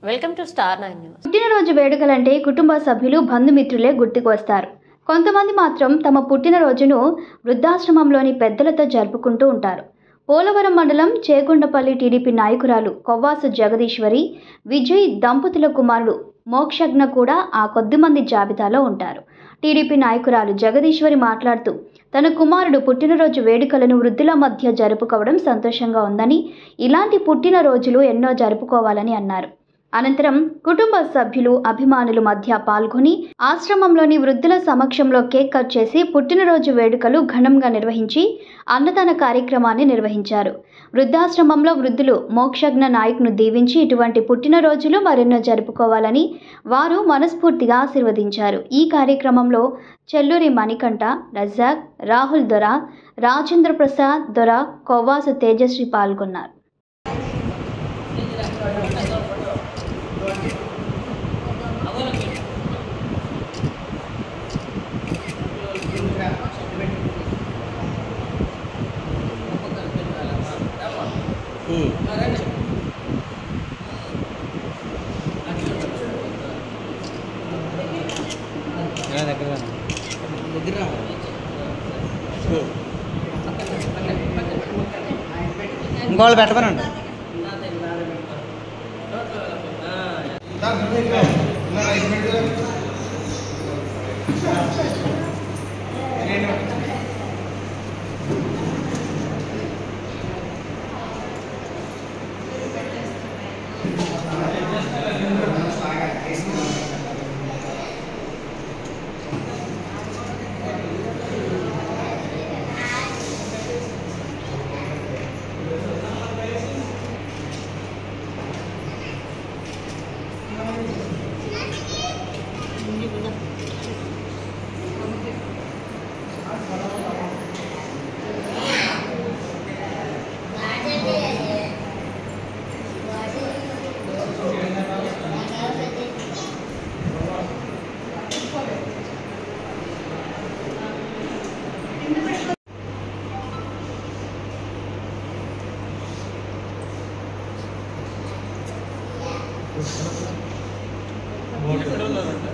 Welcome to star 9 news. పుట్టినరోజు వేడుకలంటే కుటుంబ సభ్యులు బంధుమిత్రులే గుర్తుకు వస్తారు. కొంతమంది మాత్రం తమ పుట్టినరోజును వృద్ధాశ్రమంలోని పెద్దలతో జరుపుకుంటూ ఉంటారు. పోలవరం మండలం చేగుండపల్లి టీడీపీ నాయకురాలు కొవ్వాసు జగదీశ్వరి, విజయ్ దంపతుల కుమారుడు మోక్షజ్ఞ కూడా ఆ కొద్దిమంది జాబితాలో ఉంటారు. టీడీపీ నాయకురాలు జగదీశ్వరి మాట్లాడుతూ తన కుమారుడు పుట్టినరోజు వేడుకలను వృద్ధుల మధ్య జరుపుకోవడం సంతోషంగా ఉందని, ఇలాంటి పుట్టినరోజులు ఎన్నో జరుపుకోవాలని అన్నారు. అనంతరం కుటుంబ సభ్యులు, అభిమానుల మధ్య పాల్గొని ఆశ్రమంలోని వృద్ధుల సమక్షంలో కేక్ కట్ చేసి పుట్టినరోజు వేడుకలు ఘనంగా నిర్వహించి అన్నదాన కార్యక్రమాన్ని నిర్వహించారు. వృద్ధాశ్రమంలో వృద్ధులు మోక్షజ్ఞ నాయక్ను దీవించి ఇటువంటి పుట్టినరోజులు మరెన్నో జరుపుకోవాలని వారు మనస్ఫూర్తిగా ఆశీర్వదించారు. ఈ కార్యక్రమంలో చెల్లూరి మణికంఠ, రజాక్, రాహుల్ దొర, రాజేంద్ర ప్రసాద్ దొర, కొవ్వాసు తేజశ్రీ పాల్గొన్నారు. ఇంకోళ్ళు పెట్టమనండి. ఎక్కడ ఉన్నారు?